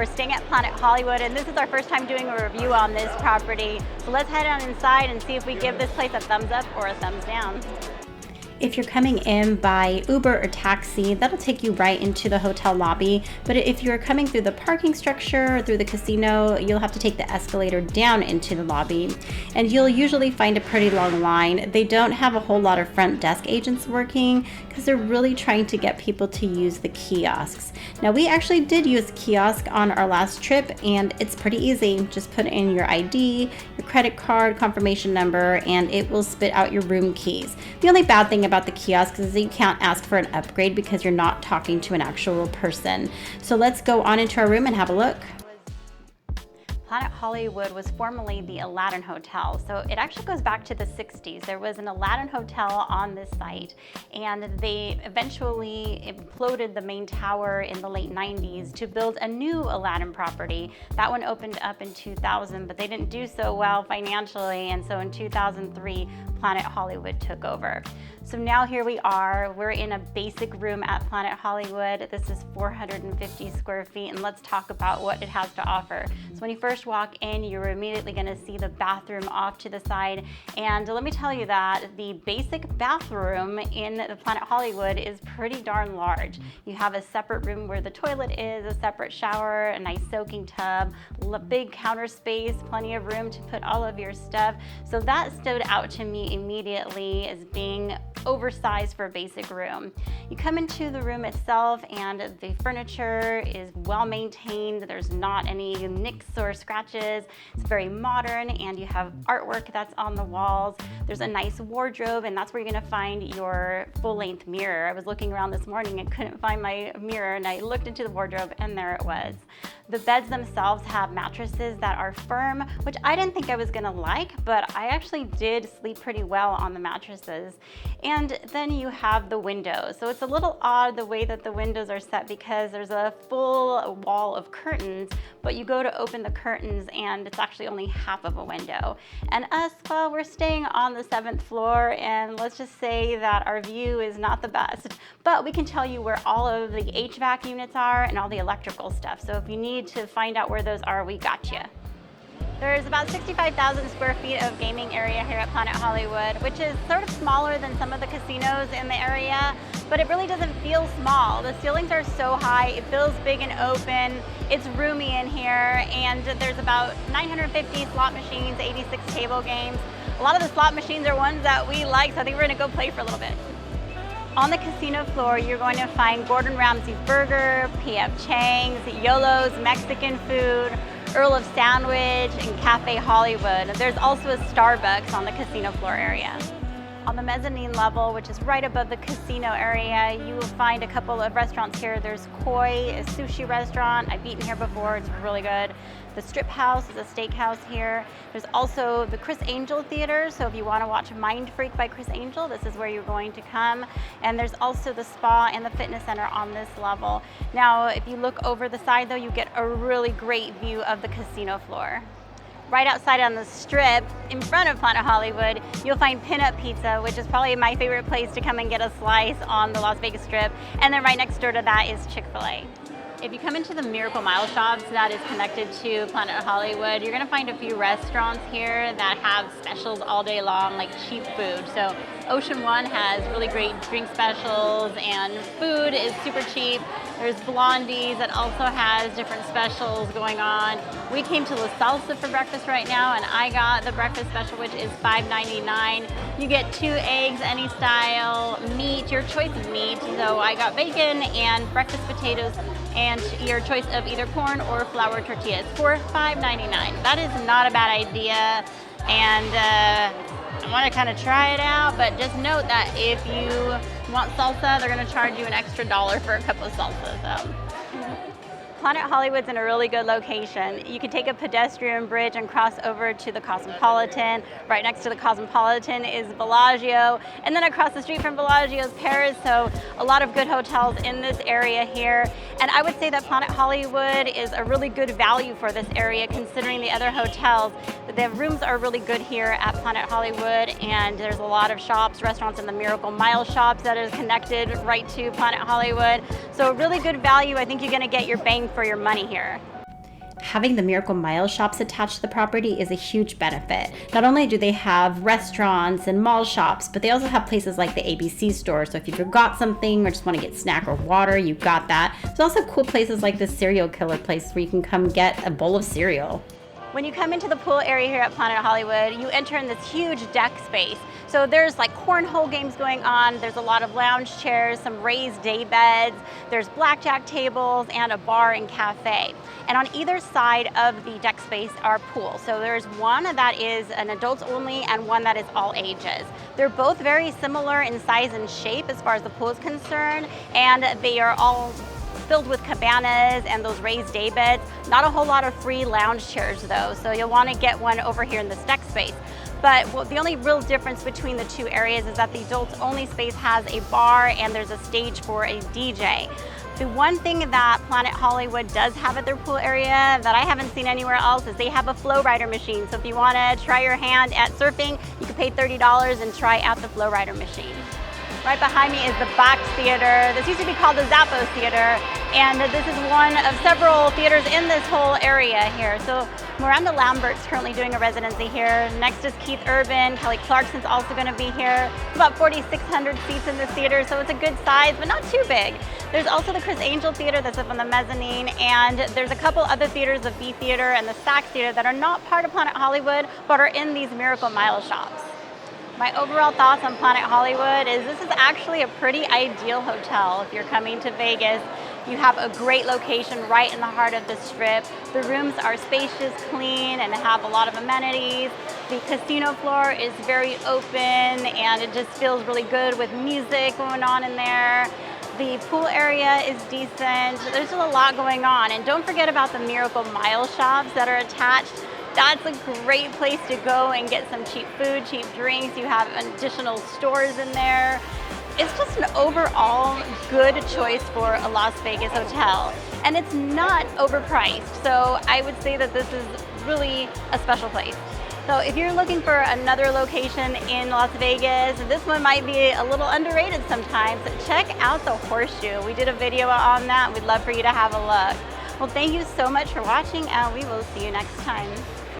We're staying at Planet Hollywood, and this is our first time doing a review on this property. So let's head on inside and see if we give this place a thumbs up or a thumbs down. If you're coming in by Uber or taxi, that'll take you right into the hotel lobby. But if you're coming through the parking structure or through the casino, you'll have to take the escalator down into the lobby. And you'll usually find a pretty long line. They don't have a whole lot of front desk agents working because they're really trying to get people to use the kiosks. Now, we actually did use a kiosk on our last trip, and it's pretty easy. Just put in your ID, your credit card, confirmation number, and it will spit out your room keys. The only bad thing about the kiosks is that you can't ask for an upgrade because you're not talking to an actual person. So let's go on into our room and have a look. Planet Hollywood was formerly the Aladdin Hotel, so it actually goes back to the 60s. There was an Aladdin Hotel on this site, and they eventually imploded the main tower in the late 90s to build a new Aladdin property. That one opened up in 2000, but they didn't do so well financially, and so in 2003, Planet Hollywood took over. So now here we are, we're in a basic room at Planet Hollywood. This is 450 square feet, and let's talk about what it has to offer. So when you first walk in, you're immediately gonna see the bathroom off to the side. And let me tell you that the basic bathroom in the Planet Hollywood is pretty darn large. You have a separate room where the toilet is, a separate shower, a nice soaking tub, big counter space, plenty of room to put all of your stuff. So that stood out to me immediately as being oversized for a basic room. You come into the room itself and the furniture is well maintained. There's not any nicks or scratches. It's very modern, and you have artwork that's on the walls. There's a nice wardrobe, and that's where you're gonna find your full-length mirror. I was looking around this morning and couldn't find my mirror, and I looked into the wardrobe and there it was. The beds themselves have mattresses that are firm, which I didn't think I was gonna like, but I actually did sleep pretty well on the mattresses. And then you have the windows. So it's a little odd the way that the windows are set because there's a full wall of curtains, but you go to open the curtains and it's actually only half of a window. And us, well, we're staying on the 7th floor, and let's just say that our view is not the best, but we can tell you where all of the HVAC units are and all the electrical stuff. So if you need to find out where those are, we got you. There's about 65,000 square feet of gaming area here at Planet Hollywood, which is sort of smaller than some of the casinos in the area, but it really doesn't feel small. The ceilings are so high, it feels big and open. It's roomy in here, and there's about 950 slot machines, 86 table games. A lot of the slot machines are ones that we like, so I think we're gonna go play for a little bit. On the casino floor, you're going to find Gordon Ramsay's Burger, P.F. Chang's, Yolo's Mexican food, Earl of Sandwich, and Cafe Hollywood. There's also a Starbucks on the casino floor area. On the mezzanine level, which is right above the casino area, you will find a couple of restaurants here. There's Koi, a sushi restaurant. I've eaten here before, it's really good. The Strip House is a steakhouse here. There's also the Criss Angel Theater, so if you want to watch Mind Freak by Criss Angel, this is where you're going to come. And there's also the spa and the fitness center on this level. Now, if you look over the side though, you get a really great view of the casino floor. Right outside on the Strip, in front of Planet Hollywood, you'll find Pinup Pizza, which is probably my favorite place to come and get a slice on the Las Vegas Strip. And then right next door to that is Chick-fil-A. If you come into the Miracle Mile Shops that is connected to Planet Hollywood, you're gonna find a few restaurants here that have specials all day long, like cheap food. So Ocean One has really great drink specials, and food is super cheap. There's Blondie's that also has different specials going on. We came to La Salsa for breakfast right now, and I got the breakfast special, which is $5.99. You get 2 eggs, any style, meat, your choice of meat. So I got bacon and breakfast potatoes, and your choice of either corn or flour tortillas for $5.99. That is not a bad idea, and I want to kind of try it out, but just note that if you want salsa, they're going to charge you an extra $1 for a cup of salsa. So. Planet Hollywood's in a really good location. You can take a pedestrian bridge and cross over to the Cosmopolitan. Right next to the Cosmopolitan is Bellagio, and then across the street from Bellagio is Paris, so a lot of good hotels in this area here. And I would say that Planet Hollywood is a really good value for this area considering the other hotels. The rooms are really good here at Planet Hollywood, and there's a lot of shops, restaurants in the Miracle Mile shops that is connected right to Planet Hollywood. So really good value. I think you're gonna get your bang for your money here. having the Miracle Mile shops attached to the property is a huge benefit. Not only do they have restaurants and mall shops, but they also have places like the ABC store. So if you forgot something or just want to get snack or water, you've got that. There's also cool places like the Cereal Killer place where you can come get a bowl of cereal. When you come into the pool area here at Planet Hollywood, you enter in this huge deck space. So there's like cornhole games going on, there's a lot of lounge chairs, some raised day beds, there's blackjack tables, and a bar and cafe. And on either side of the deck space are pools. So there's one that is an adults only and one that is all ages. They're both very similar in size and shape as far as the pool is concerned, and they are all filled with cabanas and those raised day beds. Not a whole lot of free lounge chairs though, so you'll want to get one over here in this deck space. But the only real difference between the two areas is that the adults only space has a bar and there's a stage for a DJ. The one thing that Planet Hollywood does have at their pool area that I haven't seen anywhere else is they have a flow rider machine. So if you want to try your hand at surfing, you can pay $30 and try out the flow rider machine. Right behind me is the Box Theater. This used to be called the Zappos Theater, and this is one of several theaters in this whole area here. So Miranda Lambert's currently doing a residency here. Next is Keith Urban. Kelly Clarkson's also going to be here. It's about 4,600 seats in this theater, so it's a good size, but not too big. There's also the Chris Angel Theater that's up on the mezzanine, and there's a couple other theaters, the V Theater and the Stax Theater, that are not part of Planet Hollywood, but are in these Miracle Mile shops. My overall thoughts on Planet Hollywood is this is actually a pretty ideal hotel if you're coming to Vegas. You have a great location right in the heart of the Strip. The rooms are spacious, clean, and have a lot of amenities. The casino floor is very open and it just feels really good with music going on in there. The pool area is decent. There's just a lot going on. And don't forget about the Miracle Mile shops that are attached. That's a great place to go and get some cheap food, cheap drinks. You have additional stores in there. It's just an overall good choice for a Las Vegas hotel. And it's not overpriced. So I would say that this is really a special place. So if you're looking for another location in Las Vegas, this one might be a little underrated sometimes. Check out the Horseshoe. We did a video on that. We'd love for you to have a look. Well, thank you so much for watching, and we will see you next time.